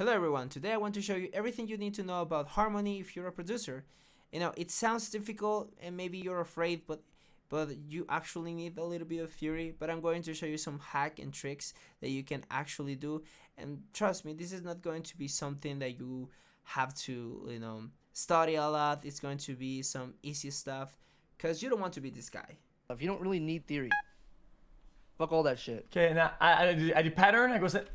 Hello everyone, today I want to show you everything you need to know about harmony if you're a producer. It sounds difficult and maybe you're afraid, but you actually need a little bit of theory, but I'm going to show you some hack and tricks that you can actually do. And trust me, this is not going to be something that you have to, study a lot. It's going to be some easy stuff because you don't want to be this guy. You don't really need theory. Fuck all that shit. Okay, now I do pattern. I go set.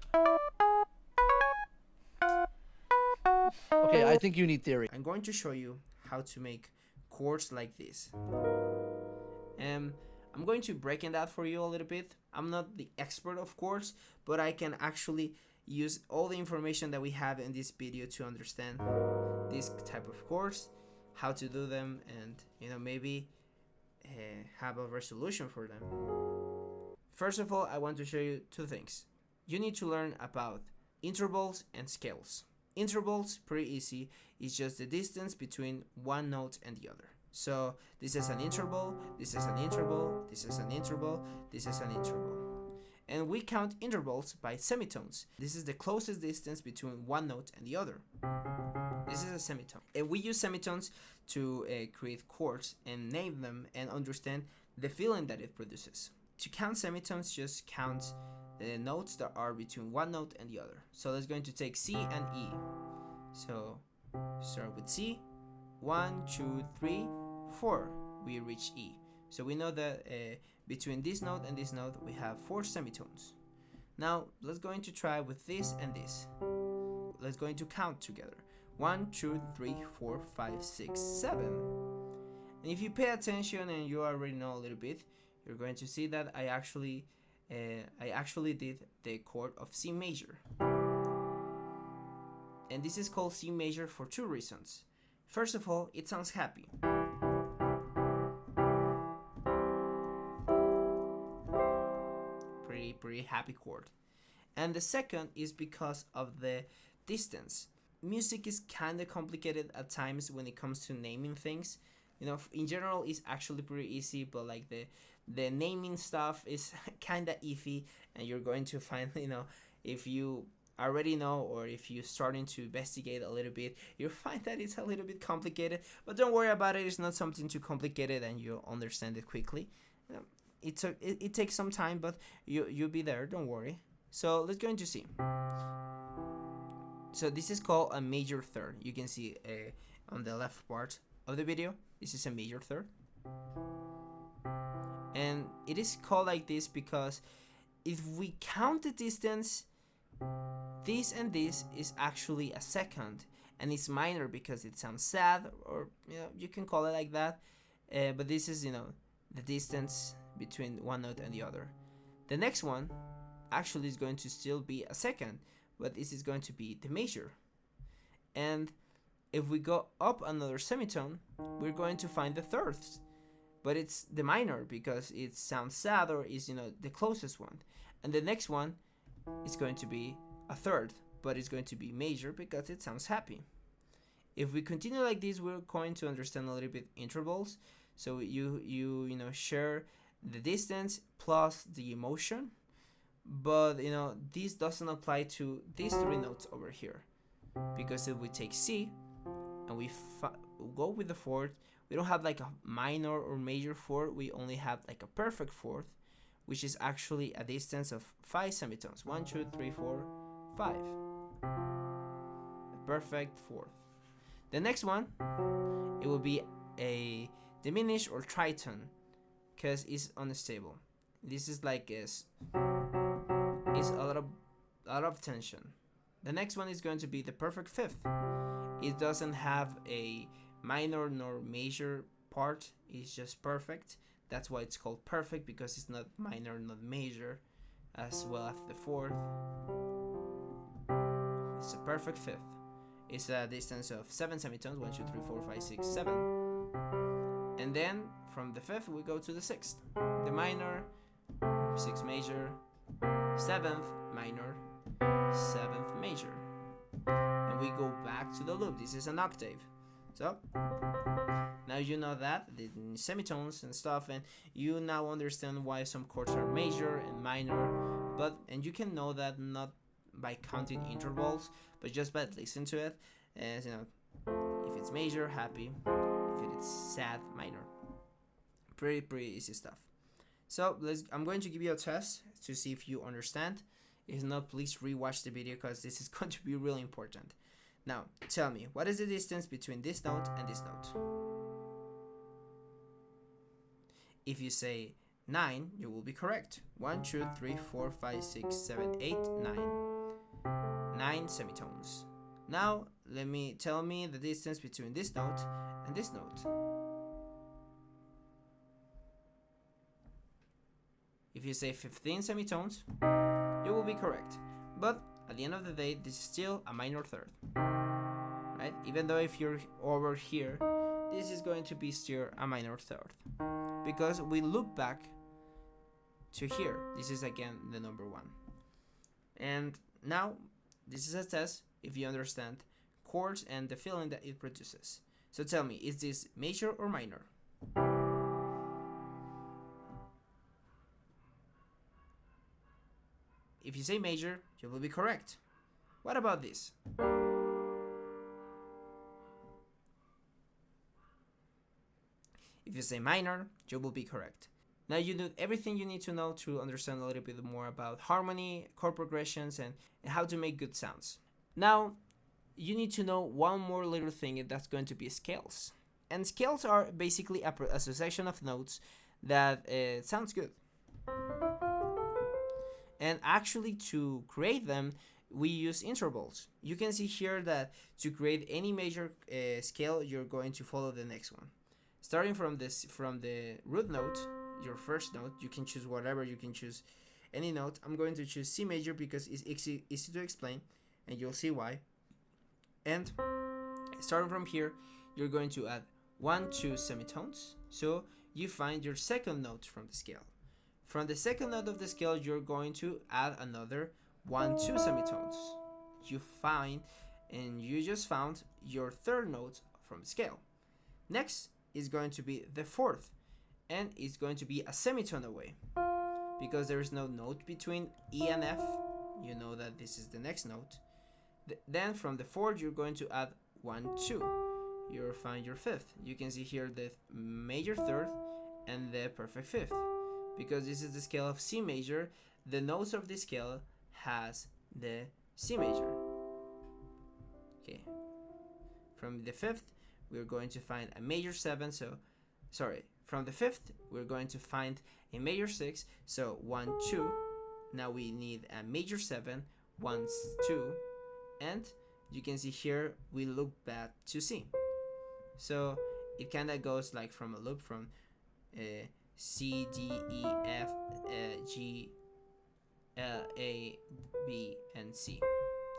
Okay, I think you need theory. I'm going to show you how to make chords like this. I'm going to break it out for you a little bit. I'm not the expert of chords, but I can actually use all the information that we have in this video to understand this type of chords, how to do them, and maybe have a resolution for them. First of all, I want to show you two things. You need to learn about intervals and scales. Intervals, pretty easy, it's just the distance between one note and the other. So this is an interval, this is an interval, this is an interval, this is an interval. And we count intervals by semitones. This is the closest distance between one note and the other. This is a semitone. And we use semitones to create chords and name them and understand the feeling that it produces. To count semitones, just count the notes that are between one note and the other. So that's going to take C and E. So start with C. 1, 2, 3, 4. We reach E. So we know that between this note and this note we have 4 semitones. Now let's going to try with this and this. Let's going to count together. 1, 2, 3, 4, 5, 6, 7. And if you pay attention and you already know a little bit, you're going to see that I actually did the chord of C major. And this is called C major for two reasons. First of all, it sounds happy. Pretty happy chord. And the second is because of the distance. Music is kind of complicated at times when it comes to naming things. In general, it's actually pretty easy, but like the naming stuff is kind of iffy, and you're going to find, if you already know or if you're starting to investigate a little bit, you'll find that it's a little bit complicated. But don't worry about it. It's not something too complicated, and you'll understand it quickly. It takes some time, but you'll be there. Don't worry. So let's go into C. So this is called a major third. You can see on the left part of the video. This is a major third. And it is called like this because if we count the distance, this and this is actually a second, and it's minor because it sounds sad, or you can call it like that. But this is the distance between one note and the other. The next one actually is going to still be a second, but this is going to be the major. And if we go up another semitone, we're going to find the third, but it's the minor because it sounds sad, or is the closest one. And the next one is going to be a third, but it's going to be major because it sounds happy. If we continue like this, we're going to understand a little bit intervals. So you share the distance plus the emotion, but this doesn't apply to these three notes over here, because if we take C and we go with the fourth, we don't have like a minor or major fourth. We only have like a perfect fourth, which is actually a distance of 5 semitones. 1, 2, 3, 4, 5. A perfect fourth. The next one, it will be a diminished or tritone, because it's unstable. This is like it's a lot of tension. The next one is going to be the perfect fifth. It doesn't have a minor nor major part. It's just perfect. That's why it's called perfect, because it's not minor, not major, as well as the fourth. It's a perfect fifth. It's a distance of 7 semitones. 1, 2, 3, 4, 5, 6, 7. And then from the fifth we go to the sixth. The minor, 6th major, 7th minor, 7th major. And we go back to the loop. This is an octave. So now you know that the semitones and stuff, and you now understand why some chords are major and minor, and you can know that not by counting intervals, but just by listening to it. As you know, if it's major, happy. If it's sad, minor. Pretty easy stuff. So I'm going to give you a test to see if you understand. If not, please rewatch the video because this is going to be really important. Now, tell me, what is the distance between this note and this note? If you say 9, you will be correct. 1, 2, 3, 4, 5, 6, 7, 8, 9. 9 semitones. Now, tell me the distance between this note and this note. If you say 15 semitones, you will be correct. But at the end of the day, this is still a minor third. Right? Even though if you're over here, this is going to be still a minor third. Because we look back to here. This is again the number 1. And now, this is a test if you understand chords and the feeling that it produces. So tell me, is this major or minor? If you say major, you will be correct. What about this? If you say minor, you will be correct. Now you know everything you need to know to understand a little bit more about harmony, chord progressions, and how to make good sounds. Now, you need to know one more little thing, and that's going to be scales. And scales are basically a succession of notes that sounds good. And actually, to create them, we use intervals. You can see here that to create any major scale, you're going to follow the next one. Starting from the root note, your first note, you can choose whatever, you can choose any note. I'm going to choose C major because it's easy to explain, and you'll see why. And starting from here, you're going to add 1, 2 semitones, so you find your second note from the scale. From the second note of the scale, you're going to add another 1, 2 semitones. You just found your third note from the scale. Next is going to be the fourth, and it's going to be a semitone away. Because there is no note between E and F, you know that this is the next note. Then from the fourth, you're going to add 1, 2. You'll find your fifth. You can see here the major third and the perfect fifth. Because this is the scale of C major, the notes of this scale has the C major. Okay. From the fifth, we're going to find a major 7, from the fifth, we're going to find a major 6, so 1, 2. Now we need a major 7, 1, 2, and you can see here we look back to C. So it kind of goes like from a loop from C, D, E, F, G, L, A, B, and C.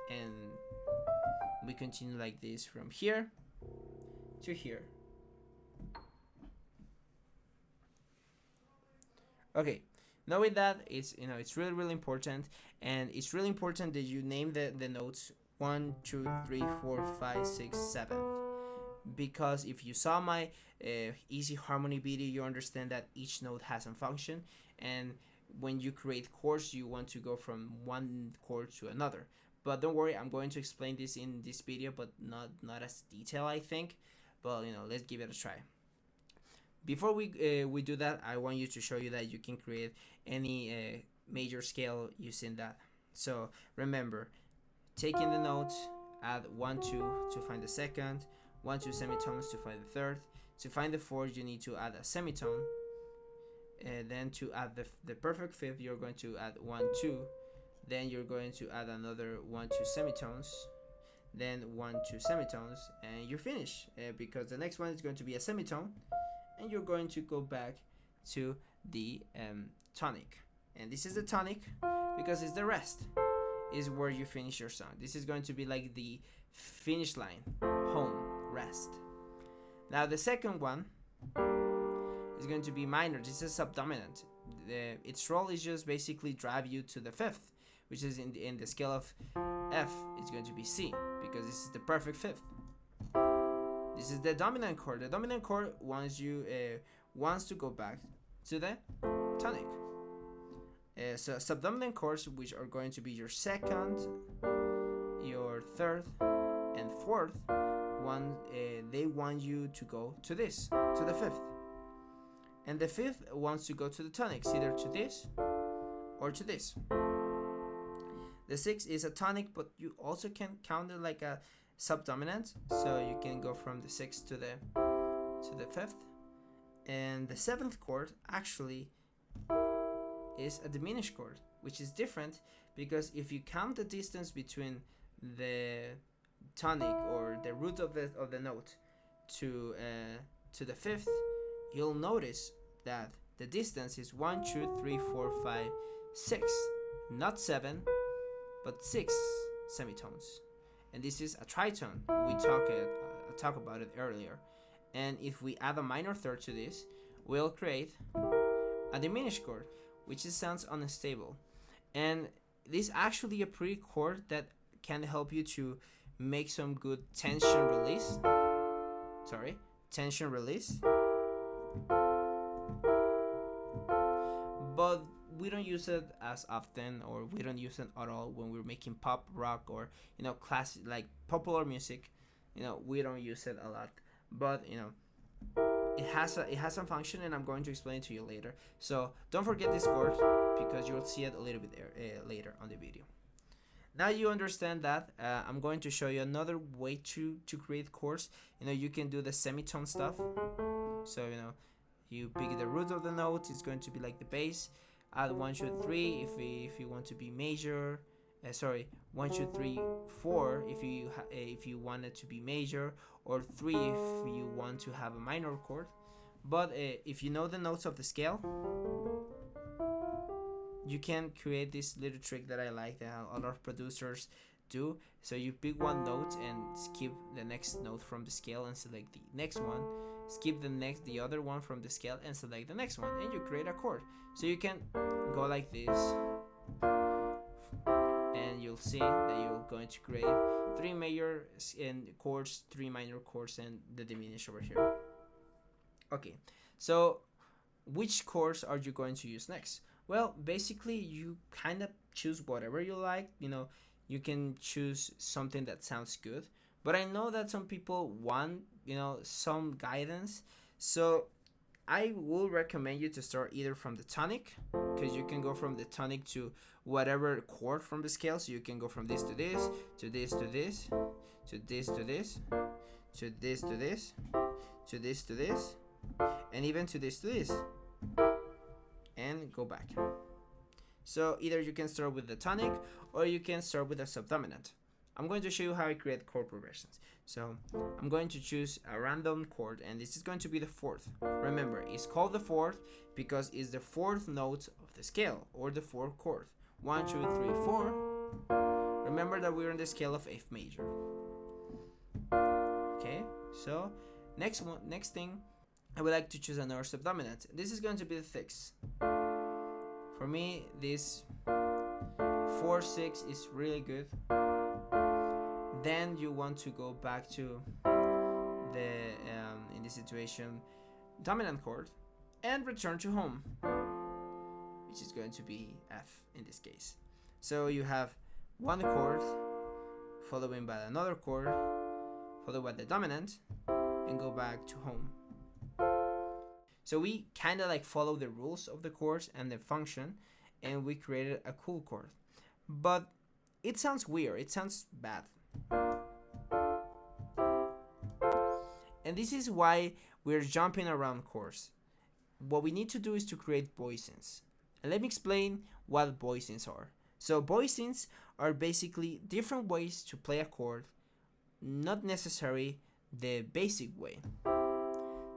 And we continue like this from here to here. Okay, knowing that, it's really important, and it's really important that you name the notes 1, 2, 3, 4, 5, 6, 7. Because if you saw my easy harmony video, you understand that each note has a function, and when you create chords, you want to go from one chord to another. But don't worry, I'm going to explain this in this video, but not as detailed, I think. But let's give it a try. Before we do that, I want you to show you that you can create any major scale using that. So remember, taking the note, add 1, 2 to find the second, 1, 2 semitones to find the third. To find the fourth, you need to add a semitone. Then to add the perfect fifth, you're going to add 1, 2. Then you're going to add another 1, 2 semitones. Then 1, 2 semitones, and you're finished. Because the next one is going to be a semitone, and you're going to go back to the tonic. And this is the tonic because it's the rest. Is where you finish your song. This is going to be like the finish line, home, rest. Now the second one is going to be minor. This is subdominant. Its role is just basically drive you to the fifth, which is in the scale of F. It's going to be C because this is the perfect fifth. This is the dominant chord. The dominant chord wants to go back to the tonic. So subdominant chords, which are going to be your second, your third, and fourth one, they want you to go to this, to the fifth. And the fifth wants to go to the tonics, either to this or to this. The sixth is a tonic, but you also can count it like a subdominant, so you can go from the sixth to the fifth. And the seventh chord actually is a diminished chord, which is different because if you count the distance between the tonic or the root of the note to the fifth, you'll notice that the distance is 1, 2, 3, 4, 5, 6, not 7, but 6 semitones. And this is a tritone. We talked about it earlier. And if we add a minor third to this, we'll create a diminished chord, which sounds unstable. And this is actually a pretty chord that can help you to make some good tension release. But we don't use it as often, or we don't use it at all when we're making pop, rock, or classic, like popular music. We don't use it a lot, but it has some function, and I'm going to explain it to you later. So don't forget this chord because you'll see it a little bit later on the video. Now you understand that, I'm going to show you another way to create chords. You can do the semitone stuff. So you pick the root of the note. It's going to be like the bass. Add 1, 2, 3 if you want to be major. 1, 2, 3, 4 if you want it to be major, or 3 if you want to have a minor chord. But if you know the notes of the scale, you can create this little trick that I like, that a lot of producers do. So you pick one note and skip the next note from the scale and select the next one. Skip the other one from the scale and select the next one, and you create a chord. So you can go like this, and you'll see that you're going to create 3 major chords, 3 minor chords, and the diminished over here. Okay, so which chords are you going to use next? Well, basically you kind of choose whatever you like. You can choose something that sounds good, but I know that some people want some guidance, so I will recommend you to start either from the tonic, because you can go from the tonic to whatever chord from the scale. So you can go from this to this, to this to this, to this to this, to this to this, to this to this, and even to this to this, and go back. So either you can start with the tonic or you can start with a subdominant. I'm going to show you how I create chord progressions. So I'm going to choose a random chord, and this is going to be the fourth. Remember, it's called the fourth because it's the fourth note of the scale, or the fourth chord. 1, 2, 3, 4. Remember that we're on the scale of F major. Okay, so next thing, I would like to choose another subdominant. This is going to be the sixth. For me, this 4/6 is really good. Then you want to go back to the in this situation dominant chord and return to home, which is going to be F in this case. So you have one chord following by another chord followed by the dominant, and go back to home. So we kind of like follow the rules of the chords and the function, and we created a cool chord. But it sounds weird, it sounds bad. And this is why we're jumping around chords. What we need to do is to create voicings. And let me explain what voicings are. So voicings are basically different ways to play a chord, not necessarily the basic way.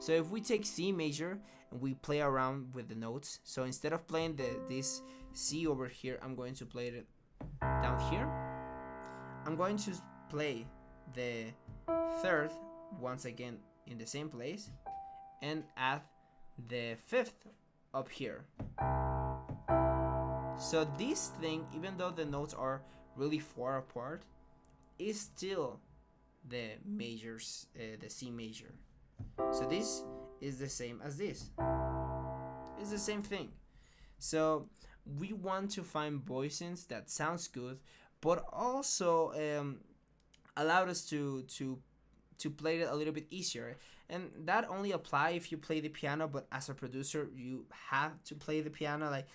So if we take C major and we play around with the notes, so instead of playing this C over here, I'm going to play it down here. I'm going to play the third once again in the same place and add the fifth up here. So this thing, even though the notes are really far apart, is still the majors, the C major. So this is the same as this. It's the same thing. So we want to find voicings that sounds good, but also allow us to play it a little bit easier. And that only apply if you play the piano, but as a producer you have to play the piano. Like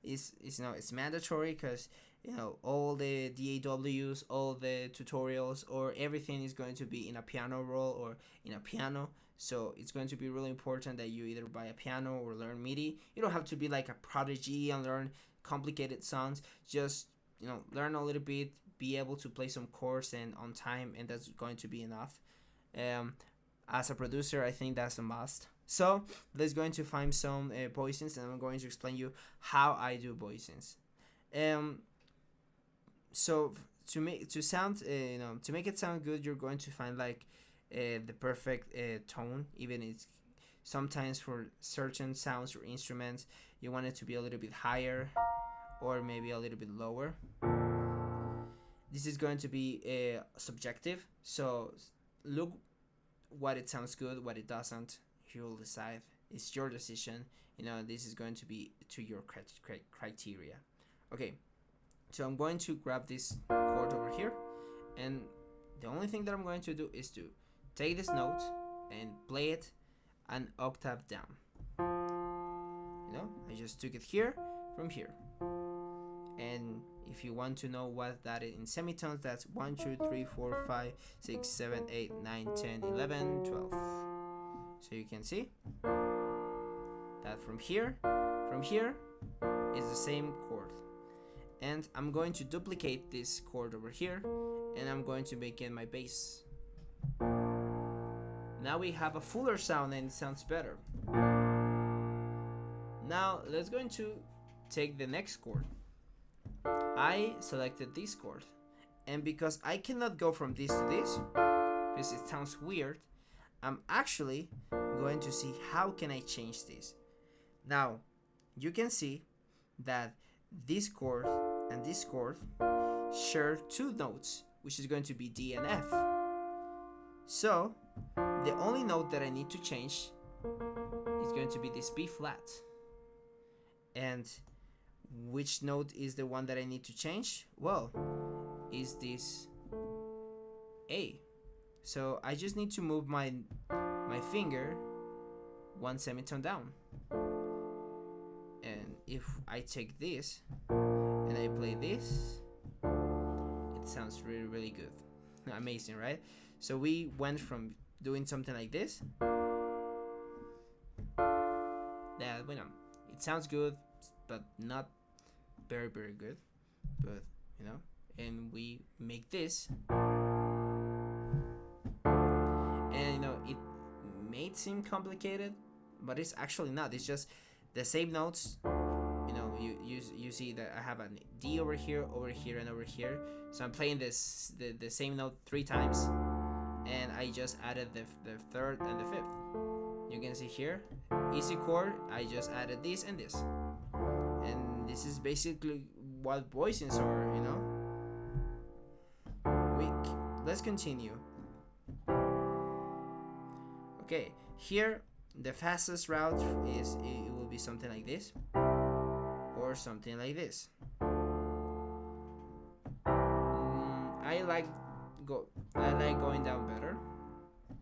it's it's mandatory, because all the DAWs, all the tutorials, or everything is going to be in a piano roll or in a piano. So it's going to be really important that you either buy a piano or learn MIDI. You don't have to be like a prodigy and learn complicated songs. Just learn a little bit, be able to play some chords and on time, and that's going to be enough. As a producer, I think that's a must. So let's go into find some voicings, and I'm going to explain you how I do voicings. So to make it sound good, you're going to find like the perfect tone. Even it's sometimes for certain sounds or instruments, you want it to be a little bit higher or maybe a little bit lower. This is going to be subjective. So look what it sounds good, what it doesn't. You'll decide. It's your decision. This is going to be to your criteria. Okay. So I'm going to grab this chord over here, and the only thing that I'm going to do is to take this note and play it an octave down. I just took it here from here. And if you want to know what that is in semitones, that's 1, 2, 3, 4, 5, 6, 7, 8, 9, 10, 11, 12. So you can see that from here is the same chord. And I'm going to duplicate this chord over here, and I'm going to make it my bass. Now we have a fuller sound and it sounds better. Now let's go into take the next chord. I selected this chord, and because I cannot go from this to this because it sounds weird, I'm actually going to see how can I change this. Now you can see that this chord and this chord share two notes, which is going to be D and F. So the only note that I need to change is going to be this B flat. And which note is the one that I need to change? Well, is this A. So I just need to move my finger one semitone down. And if I take this and I play this, it sounds really, really good. Amazing, right? So we went from doing something like this, that it sounds good, but not very, very good. But and we make this, and it may seem complicated, but it's actually not. It's just the same notes. You see that I have a D over here, and over here. So I'm playing the same note 3 times, and I just added the third and the fifth. You can see here, easy chord. I just added this and this, and this is basically what voicings are. Let's continue. Okay, here the fastest route is it will be something like this or something like this. I like going down better.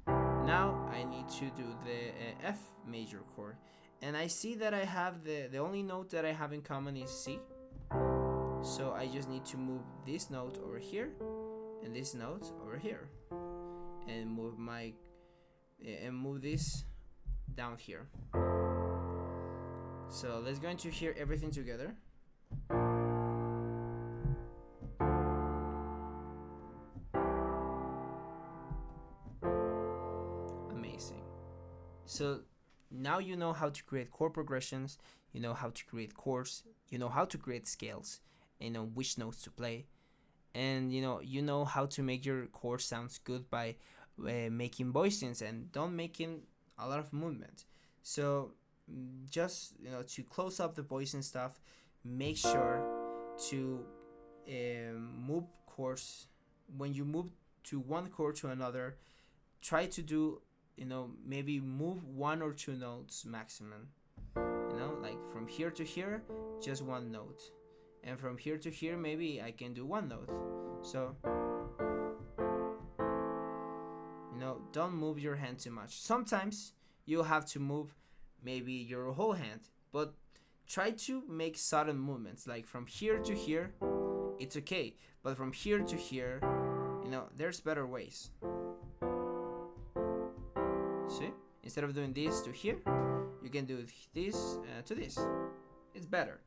Now I need to do the F major chord, and I see that I have the only note that I have in common is C. So I just need to move this note over here and this note over here, and move this down here. So let's go into hear everything together. Amazing. So now you know how to create chord progressions, you know how to create chords, you know how to create scales, and know which notes to play, and you know how to make your chord sounds good by making voicings and don't making a lot of movement. So just to close up the voicing stuff, make sure to move chords. When you move to one chord to another, try to do maybe move 1 or 2 notes maximum. you know, like from here to here, just one note, and from here to here, maybe I can do one note. So, you know, don't move your hand too much. Sometimes you'll have to move maybe your whole hand, but try to make sudden movements, like from here to here, it's okay, but from here to here, you know, there's better ways. See? Instead of doing this to here, you can do this to this. It's better.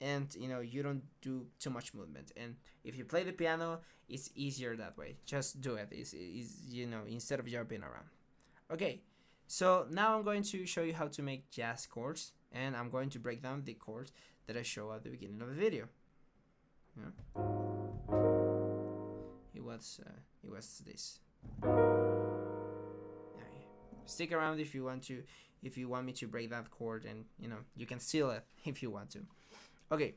And, you know, you don't do too much movement. And if you play the piano, it's easier that way. Just do it. It's you know, instead of jumping around. Okay, so now I'm going to show you how to make jazz chords. And I'm going to break down the chords that I show at the beginning of the video. Yeah. It was this. Stick around if you want me to break that chord, and you know, you can steal it if you want to. Okay,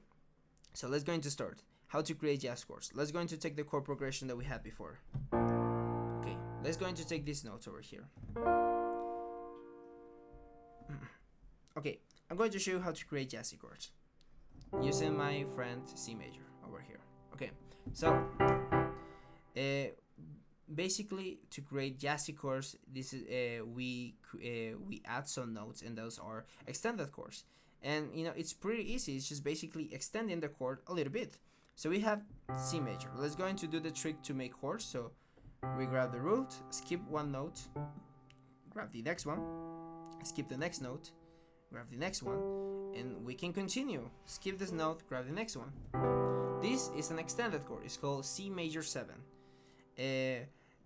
so let's going to start. How to create jazz chords. Let's going to take the chord progression that we had before. Okay, let's going to take these notes over here. Okay, I'm going to show you how to create jazzy chords using my friend C major over here. Okay, so basically, to create jazzy chords, this is we add some notes, and those are extended chords. And you know, it's pretty easy. It's just basically extending the chord a little bit. So we have C major. Let's go into do the trick to make chords. So we grab the root, skip one note, grab the next one, skip the next note, grab the next one, and we can continue. Skip this note, grab the next one. This is an extended chord. It's called C major 7.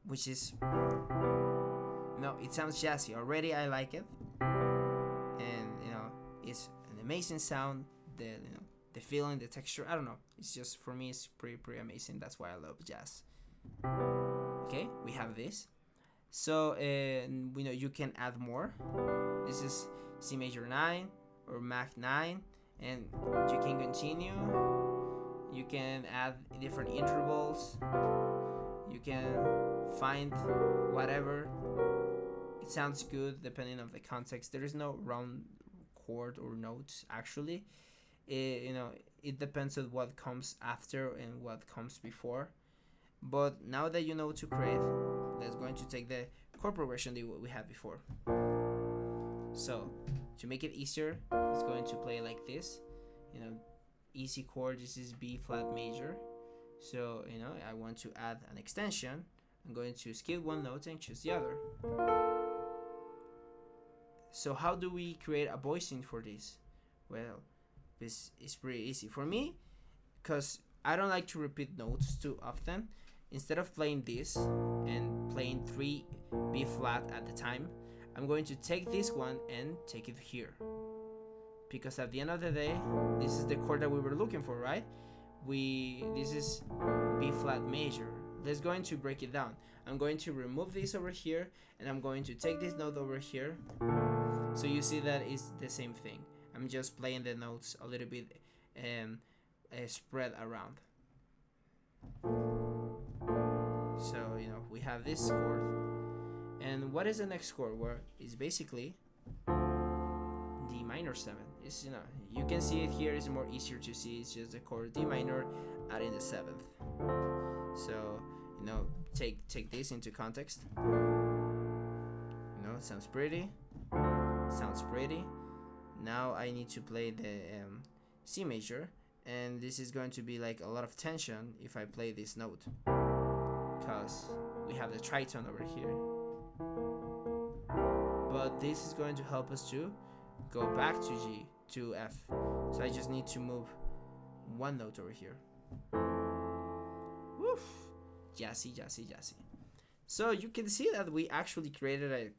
Which is, no, it sounds jazzy already. I like it, and you know, it's an amazing sound. The, you know, the feeling, the texture, I don't know, it's just, for me, it's pretty amazing. That's why I love jazz. Okay, we have this. So you know, you can add more. This is C major 9 or Mach 9, and you can continue. You can add different intervals. You can find whatever. It sounds good depending on the context. There is no round chord or notes actually. You know, it depends on what comes after and what comes before. But now that you know what to create, let's going to take the chord progression that we had before. So to make it easier, it's going to play like this. You know, easy chord. This is B flat major. So, you know, I want to add an extension. I'm going to skip one note and choose the other. So how do we create a voicing for this? Well, this is pretty easy. For me, because I don't like to repeat notes too often, instead of playing this and playing 3 B flat at the time, I'm going to take this one and take it here. Because at the end of the day, this is the chord that we were looking for, right? This is B flat major. Let's going to break it down. I'm going to remove this over here, and I'm going to take this note over here. So you see that it's the same thing. I'm just playing the notes a little bit spread around. So you know, we have this chord, and what is the next chord? Where it's basically D minor 7. It's, you know, you can see it here. It's more easier to see. It's just the chord D minor adding the 7th. So you know, take this into context. You know, it sounds pretty. Sounds pretty. Now I need to play the C major, and this is going to be like a lot of tension if I play this note, because we have the tritone over here. But this is going to help us to go back to G, to F. So I just need to move one note over here. Woof! Jazzy, jazzy, jazzy. So you can see that we actually created a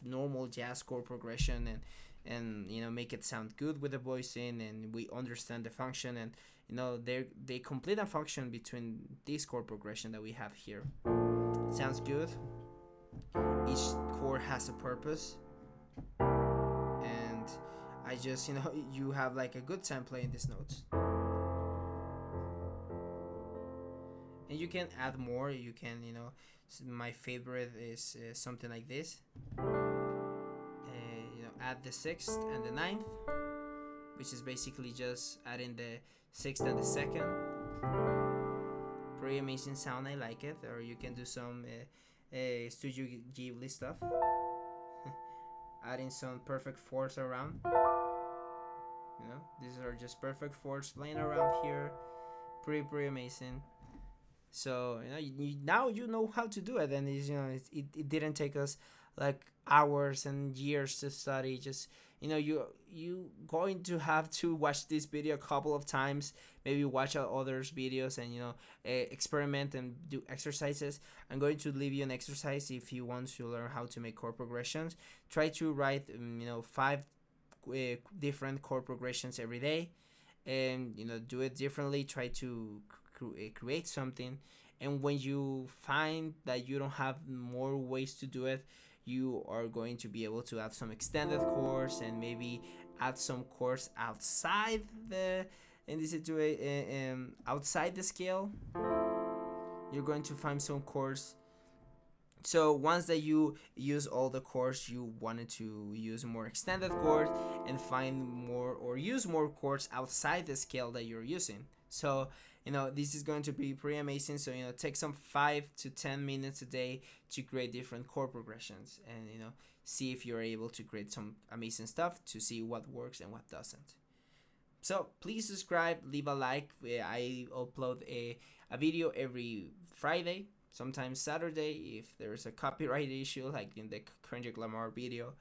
normal jazz chord progression, and you know, make it sound good with the voicing, and we understand the function, and you know, they complete a function between this chord progression that we have here. It sounds good. Each chord has a purpose, and I just, you know, you have like a good time playing these notes. And you can add more. You can, you know, my favorite is something like this. You know, add the 6th and the 9th. which is basically just adding the sixth and the second. Pretty amazing sound, I like it. Or you can do some Studio Ghibli stuff. Adding some perfect fourths around. You know, these are just perfect fourths playing around here. Pretty amazing. So now you know how to do it, and it didn't take us like hours and years to study. Just you going to have to watch this video a couple of times, maybe watch others videos, and experiment and do exercises. I'm going to leave you an exercise if you want to learn how to make chord progressions. Try to write 5 different chord progressions every day, and do it differently. Try to create something, and when you find that you don't have more ways to do it, you are going to be able to add some extended chords and maybe add some chords outside the outside the scale. You're going to find some chords. So once that you use all the chords, you wanted to use more extended chords and find more or use more chords outside the scale that you're using. So this is going to be pretty amazing. So take some 5 to 10 minutes a day to create different chord progressions, and see if you're able to create some amazing stuff, to see what works and what doesn't. So please subscribe, leave a like. I upload a video every Friday, sometimes Saturday if there's a copyright issue, like in the Kendrick Lamar video.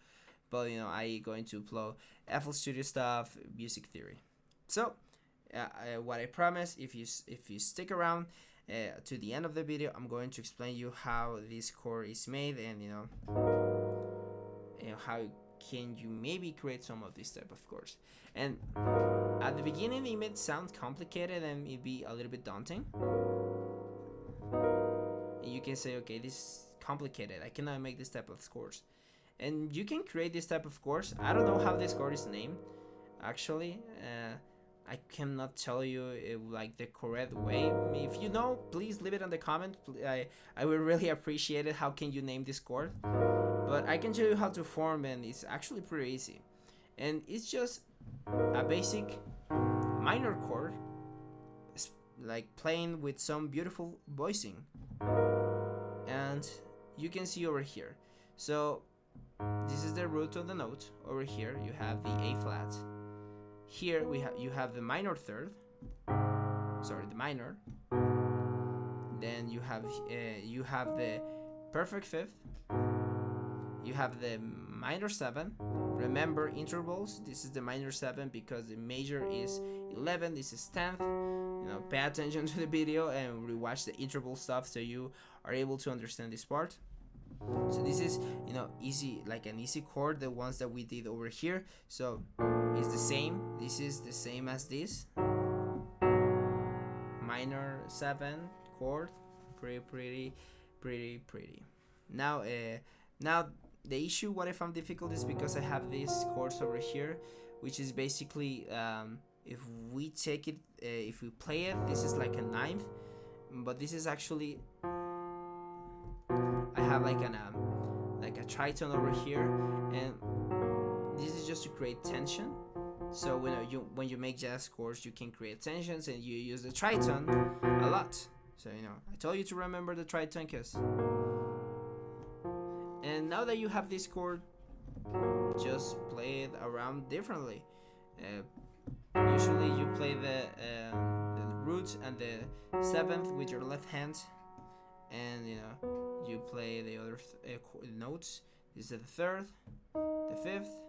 But I going to upload FL Studio stuff, music theory. So what I promise, if you stick around to the end of the video, I'm going to explain you how this chord is made, and how can you maybe create some of this type of chords. And at the beginning it may sound complicated and it'd be a little bit daunting, and you can say, okay, this is complicated, I cannot make this type of chords. And you can create this type of chords. I don't know how this chord is named actually. I cannot tell you like the correct way. If you know, please leave it in the comment. I would really appreciate it. How can you name this chord? But I can show you how to form, and it's actually pretty easy. And it's just a basic minor chord, like playing with some beautiful voicing. And you can see over here. So this is the root of the note. Over here you have the A flat. Here you have the minor third, the minor. Then you have the perfect fifth. You have the minor 7. Remember intervals. This is the minor 7 because the major is 11. This is 10th. Pay attention to the video and rewatch the interval stuff so you are able to understand this part. So this is easy, like an easy chord, the ones that we did over here. So it's the same. This is the same as this minor 7 chord. Pretty. Now the issue what I found difficult is because I have these chords over here, which is basically if we take it, if we play it, this is like a 9th, but this is actually, I have like a tritone over here, and this is just to create tension. So when you make jazz chords, you can create tensions, and you use the tritone a lot. So I told you to remember the tritone, cause. And now that you have this chord, just play it around differently. Usually you play the root and the 7th with your left hand, and you play the other notes. This is the 3rd, the 5th,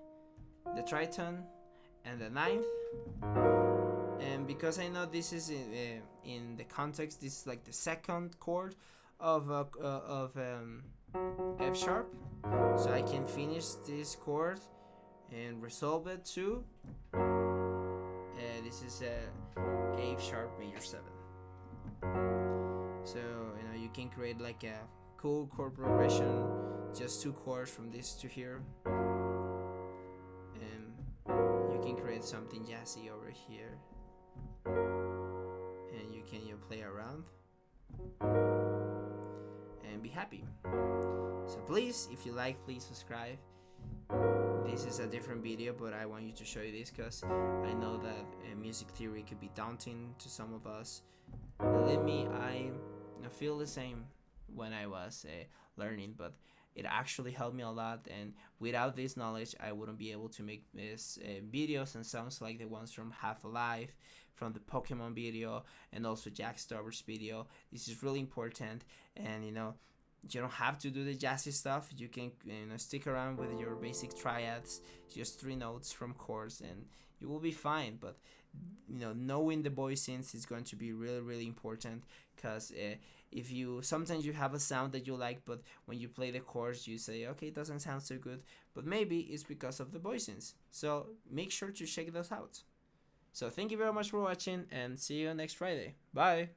the tritone, and the 9th. And because I know this is in the context, this is like the 2nd chord of F sharp, so I can finish this chord and resolve it to this is A sharp major 7. So you can create like a cool chord progression, just 2 chords from this to here, and you can create something jazzy over here, and you can play around and be happy. So please, if you like, please subscribe. this is a different video, but I want you to show you this because I know that music theory could be daunting to some of us. Believe me, I feel the same when I was learning, but it actually helped me a lot, and without this knowledge I wouldn't be able to make these videos and songs like the ones from Half Alive, from the Pokemon video, and also Jack Starber's video. This is really important, and you don't have to do the jazzy stuff. You can stick around with your basic triads, just 3 notes from chords, and you will be fine. But knowing the voicings is going to be really, really important, because if you sometimes you have a sound that you like, but when you play the chords you say, okay, it doesn't sound so good, but maybe it's because of the voicings. So make sure to check those out. So thank you very much for watching, and see you next Friday. Bye.